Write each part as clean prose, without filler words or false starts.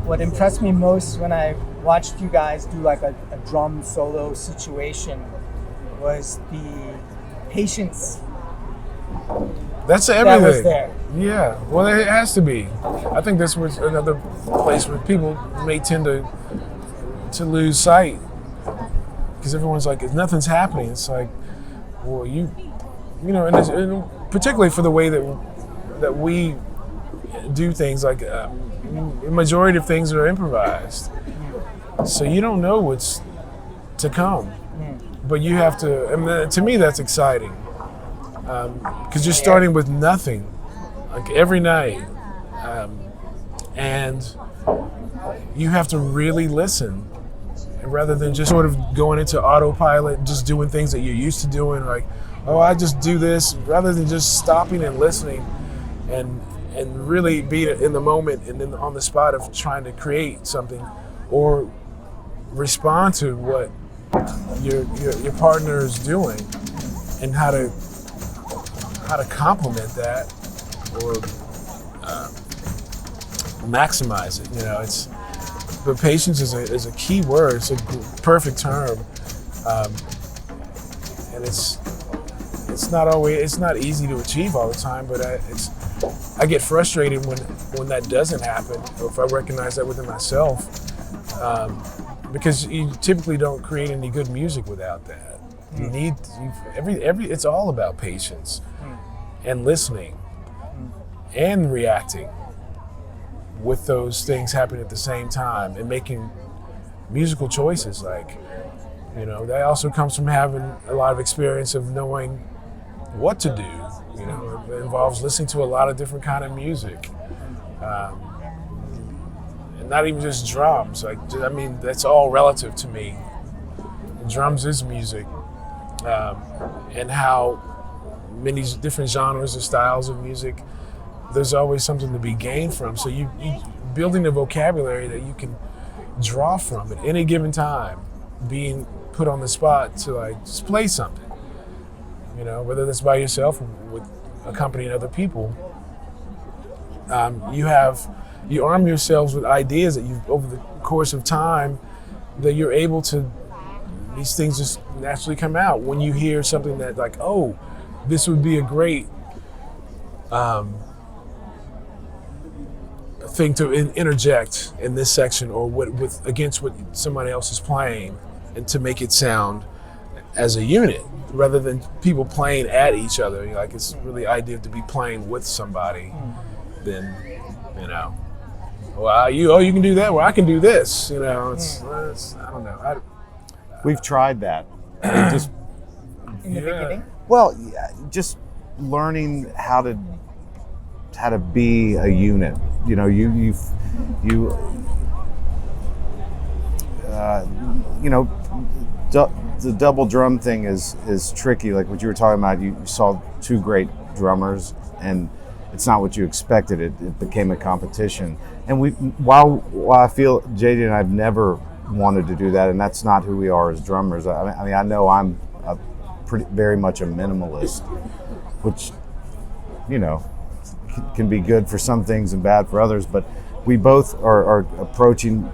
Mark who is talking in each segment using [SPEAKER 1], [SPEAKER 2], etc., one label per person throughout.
[SPEAKER 1] what impressed me most when I watched you guys do like a drum solo situation was the patience.
[SPEAKER 2] That's everything.
[SPEAKER 1] That was there.
[SPEAKER 2] Yeah, well, it has to be. I think this was another place where people may tend to lose sight because everyone's like, if nothing's happening, it's like, well, you know, and particularly for the way that we do things, like the majority of things are improvised, so you don't know what's to come, but you have to. I mean, to me, that's exciting because you're starting with nothing, like every night, and you have to really listen. Rather than just sort of going into autopilot, just doing things that you're used to doing, like, oh, I just do this, rather than just stopping and listening and really be in the moment and then on the spot of trying to create something or respond to what your partner is doing and how to complement that or maximize it. You know, but patience is a key word. It's a perfect term, and it's not easy to achieve all the time. But I get frustrated when that doesn't happen, or if I recognize that within myself, because you typically don't create any good music without that. It's all about patience and listening and reacting with those things happening at the same time and making musical choices. Like, you know, that also comes from having a lot of experience of knowing what to do. You know, it involves listening to a lot of different kind of music, and not even just drums. Like, I mean, that's all relative to me. Drums is music, and how many different genres or styles of music. There's always something to be gained from. So you building a vocabulary that you can draw from at any given time, being put on the spot to like just play something. You know, whether that's by yourself or with accompanying other people. You arm yourselves with ideas that you over the course of time that you're able to. These things just naturally come out when you hear something that like, oh, this would be a great. Thing to interject in this section or against what somebody else is playing, and to make it sound as a unit rather than people playing at each other. You know, like, it's really ideal to be playing with somebody than, you know, well, you can do that, well, I can do this. You know, it's I don't know.
[SPEAKER 3] We've tried that. Just
[SPEAKER 1] In the beginning?
[SPEAKER 3] well, just learning how to be a unit. You know, the double drum thing is tricky. Like what you were talking about, you saw two great drummers, and it's not what you expected. It became a competition. And while I feel JD and I've never wanted to do that, and that's not who we are as drummers. I mean, I know I'm very much a minimalist, which, you know, can be good for some things and bad for others, but we both are approaching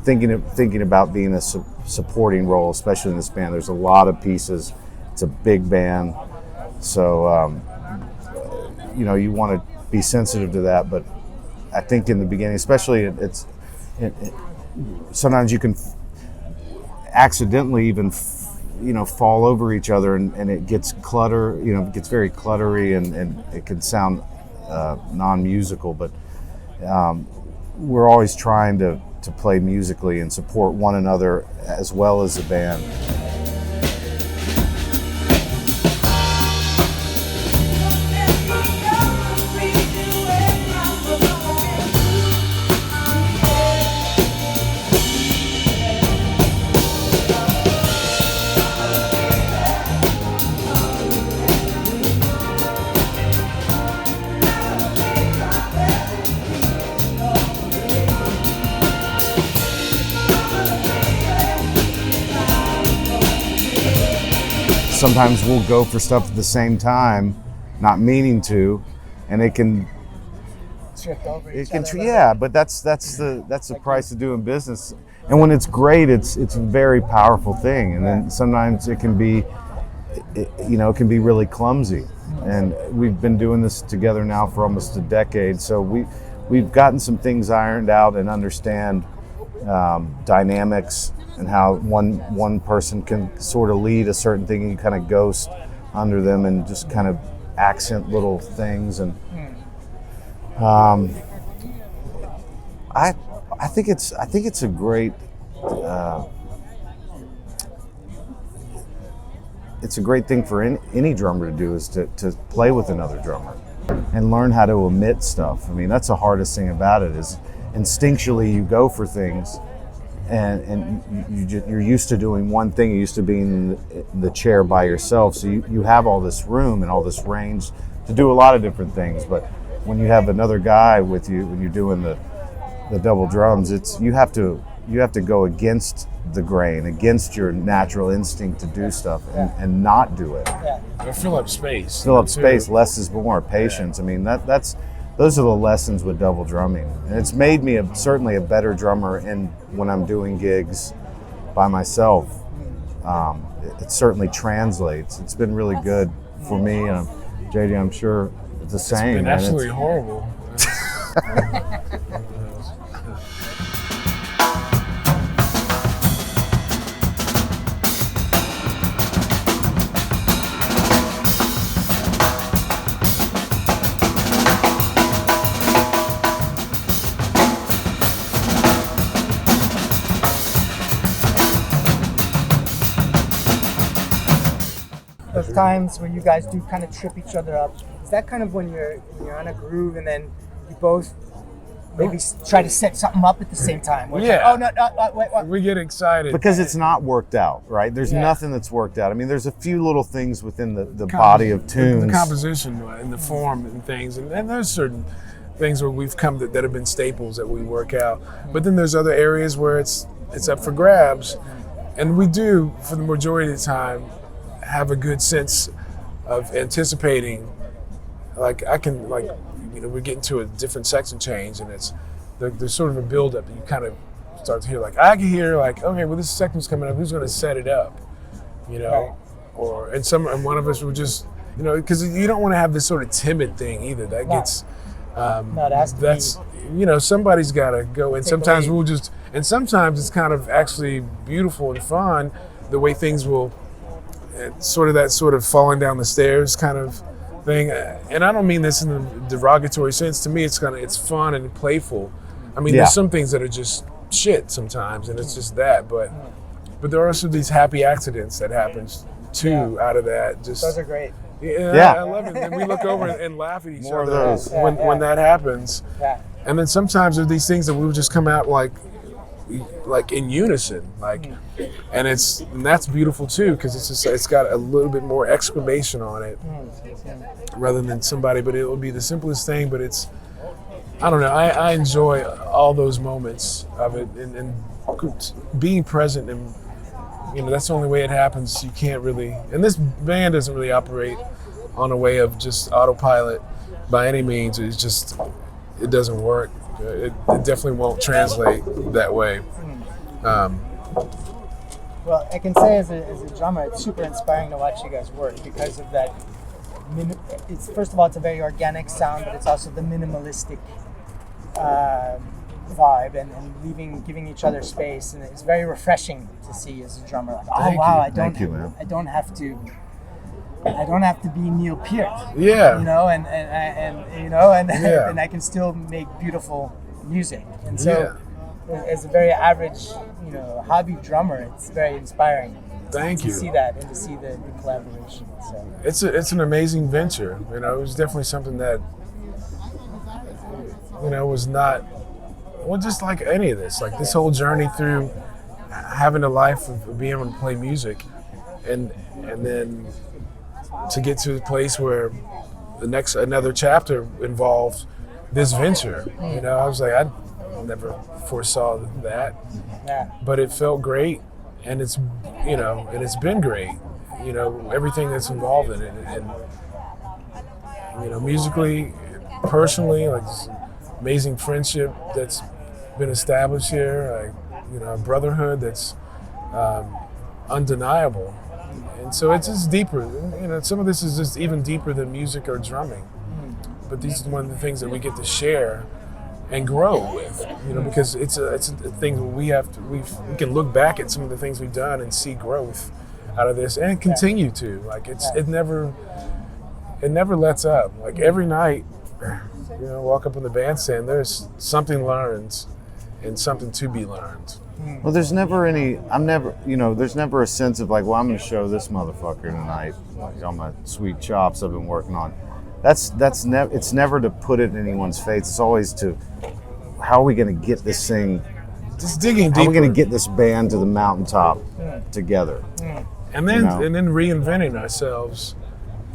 [SPEAKER 3] thinking about being a supporting role, especially in this band. There's a lot of pieces. It's a big band, so you know, you want to be sensitive to that. But I think in the beginning, especially, sometimes you can accidentally even fall over each other, and it gets it gets very cluttery, and it can sound non-musical, but we're always trying to play musically and support one another as well as the band. Sometimes we'll go for stuff at the same time, not meaning to, and it can
[SPEAKER 1] trip over
[SPEAKER 3] It
[SPEAKER 1] each
[SPEAKER 3] can,
[SPEAKER 1] other.
[SPEAKER 3] yeah, but that's the price of doing business. And when it's great, it's a very powerful thing. And then sometimes it can be, it can be really clumsy. And we've been doing this together now for almost a decade, so we've gotten some things ironed out and understand dynamics and how one person can sort of lead a certain thing and you kind of ghost under them and just kind of accent little things. And I think it's a great it's a great thing for any drummer to do, is to play with another drummer and learn how to omit stuff. I mean, that's the hardest thing about it, is instinctually you go for things and you're used to doing one thing. You're used to being in the chair by yourself, so you have all this room and all this range to do a lot of different things. But when you have another guy with you, when you're doing the double drums, you have to go against the grain, against your natural instinct to do stuff and not do it.
[SPEAKER 2] Or fill up space.
[SPEAKER 3] Fill up space. Less is more. Patience. I mean, those are the lessons with double drumming, and it's made me certainly a better drummer when I'm doing gigs by myself. It certainly translates. It's been really good for me, and JD, I'm sure it's the same.
[SPEAKER 2] It's been absolutely horrible.
[SPEAKER 1] Those times where you guys do kind of trip each other up, is that kind of when you're on a groove and then you both maybe try to set something up at the same time? Where it's
[SPEAKER 2] Yeah.
[SPEAKER 1] like, oh, no, wait, what?
[SPEAKER 2] We get excited.
[SPEAKER 3] Because it's not worked out, right? There's nothing that's worked out. I mean, there's a few little things within the body of tunes.
[SPEAKER 2] The composition and the form and things. And there's certain things where we've come that have been staples that we work out. But then there's other areas where it's up for grabs. And we do, for the majority of the time, have a good sense of anticipating. Like we're getting to a different section change, and there's sort of a buildup, and you kind of start to hear, like, I can hear, like, okay, well, this section's coming up, who's going to set it up, and one of us will just, because you don't want to have this sort of timid thing either. That gets
[SPEAKER 1] it has to be.
[SPEAKER 2] Somebody's got to go, and sometimes
[SPEAKER 1] lead.
[SPEAKER 2] sometimes it's kind of actually beautiful and fun the way things will. Sort of that sort of falling down the stairs kind of thing, and I don't mean this in a derogatory sense. To me, it's fun and playful. I mean, there's some things that are just shit sometimes, and it's just that. But there are also these happy accidents that happens too out of that. Just
[SPEAKER 1] Those are great.
[SPEAKER 2] Yeah, I love it. And we look over and laugh at each
[SPEAKER 3] More
[SPEAKER 2] other
[SPEAKER 3] of those.
[SPEAKER 2] when that happens.
[SPEAKER 1] Yeah.
[SPEAKER 2] And then sometimes there's these things that we will just come out like in unison, and that's beautiful too, because it's got a little bit more exclamation on it rather than somebody. But it will be the simplest thing, but I don't know. I enjoy all those moments of it and being present, and that's the only way it happens. You can't really, and this band doesn't really operate on a way of just autopilot by any means. It's just, it doesn't work. It definitely won't translate that way.
[SPEAKER 1] Well, I can say as a drummer, it's super inspiring to watch you guys work because of that. It's, first of all, it's a very organic sound, but it's also the minimalistic vibe and giving each other space, and it's very refreshing to see as a drummer. Like,
[SPEAKER 2] Thank you.
[SPEAKER 1] I don't have to be Neil Peart.
[SPEAKER 2] Yeah.
[SPEAKER 1] And I can still make beautiful music. And so, as a very average, hobby drummer, it's very inspiring.
[SPEAKER 2] Thank you.
[SPEAKER 1] To see that and to see the collaboration. So
[SPEAKER 2] it's an amazing venture. It was definitely something that was not just like any of this. Like this whole journey through having a life of being able to play music, and then to get to the place where another chapter involved this venture. I was like, I never foresaw that.
[SPEAKER 1] Yeah.
[SPEAKER 2] But it felt great, and it's been great. Everything that's involved in it, and musically, personally, like amazing friendship that's been established here, a brotherhood that's undeniable. And so it's just deeper. Some of this is just even deeper than music or drumming. But these are one of the things that we get to share and grow with, because it's a thing where we can look back at some of the things we've done and see growth out of this and continue to. Like it never lets up. Like every night, walk up in the bandstand, there's something learned and something to be learned.
[SPEAKER 3] Well, there's never there's never a sense of like, well, I'm going to show this motherfucker tonight, like on my sweet chops I've been working on. It's never to put it in anyone's face. It's always to, how are we going to get this thing?
[SPEAKER 2] Just digging deeper.
[SPEAKER 3] How are we going to get this band to the mountaintop together?
[SPEAKER 2] And then reinventing ourselves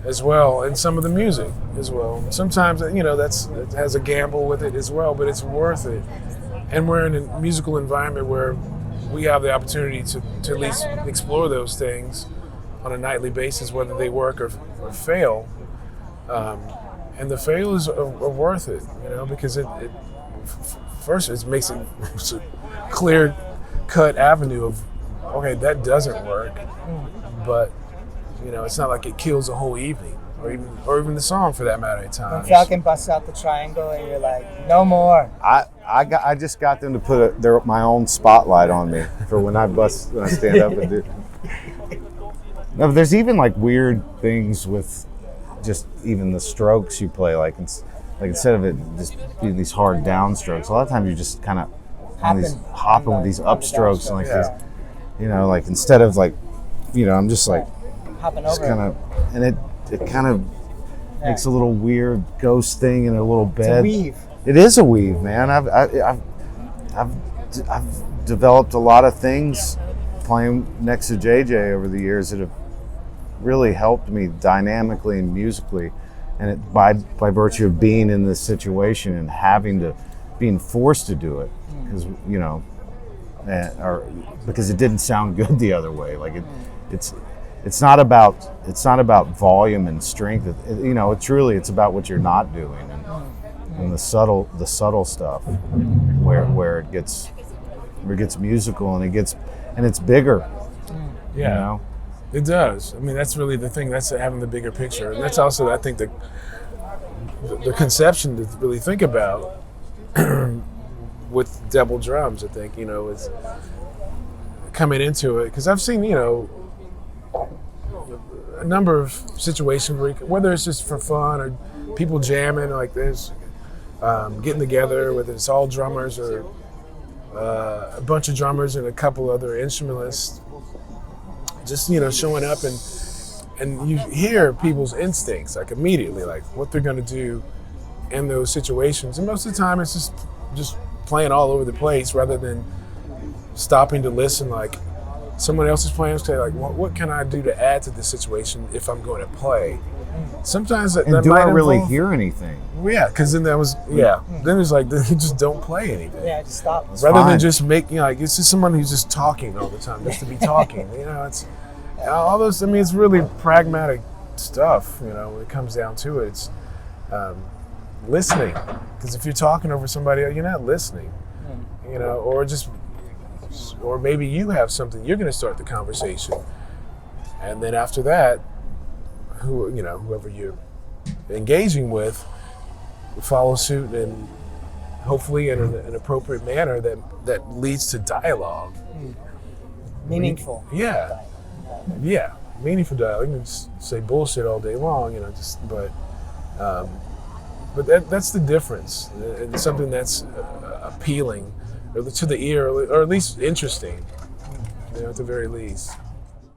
[SPEAKER 2] as well, and some of the music as well. Sometimes it has a gamble with it as well, but it's worth it. And we're in a musical environment where we have the opportunity to at least explore those things on a nightly basis, whether they work or fail. And the failures are worth it, because it makes it a clear-cut avenue of, okay, that doesn't work, but it's not like it kills a whole evening, or even the song for that matter at times.
[SPEAKER 1] When Falcon busts out the triangle and you're like, no more.
[SPEAKER 3] I just got them to put my own spotlight on me for when I stand up and do. No, but there's even like weird things with just even the strokes you play, like instead of it just being these hard down strokes, a lot of times you just kind of hopping with these upstrokes and like this, like instead of like, I'm just like
[SPEAKER 1] hopping
[SPEAKER 3] just
[SPEAKER 1] over,
[SPEAKER 3] kind of, and it kind of makes a little weird ghost thing in a little bed.
[SPEAKER 1] It's a weave.
[SPEAKER 3] It is a weave, man. I've developed a lot of things playing next to JJ over the years that have really helped me dynamically and musically, and by virtue of being in this situation and being forced to do it, because or because it didn't sound good the other way. Like it's not about volume and strength. It's about what you're not doing and the subtle stuff where it gets musical and it's bigger.
[SPEAKER 2] Yeah. It does. I mean, that's really the thing. That's having the bigger picture, and that's also, I think, the conception to really think about with double drums. I think is coming into it, because I've seen a number of situations where whether it's just for fun or people jamming, like there's getting together, whether it's all drummers or a bunch of drummers and a couple other instrumentalists. Just showing up and you hear people's instincts like immediately, like what they're going to do in those situations, and most of the time it's just playing all over the place rather than stopping to listen. Like someone else is playing, say like, what can I do to add to this situation if I'm going to play? Sometimes that
[SPEAKER 3] do
[SPEAKER 2] might
[SPEAKER 3] I really
[SPEAKER 2] involve,
[SPEAKER 3] hear anything?
[SPEAKER 2] Well, yeah, because then then it's like then you just don't play anything.
[SPEAKER 1] Yeah, just stop.
[SPEAKER 2] Rather than just make it's just someone who's just talking all the time, just to be talking. It's all those. I mean, it's really pragmatic stuff. When it comes down to it, it's listening. Because if you're talking over somebody, you're not listening. Or maybe you have something, you're going to start the conversation, and then after that, whoever you're engaging with will follow suit, and hopefully in an appropriate manner that leads to dialogue.
[SPEAKER 1] Meaningful.
[SPEAKER 2] Yeah. Yeah, meaningful dialogue. You can just say bullshit all day long, but that's the difference. And something that's appealing to the ear, or at least interesting, at the very least.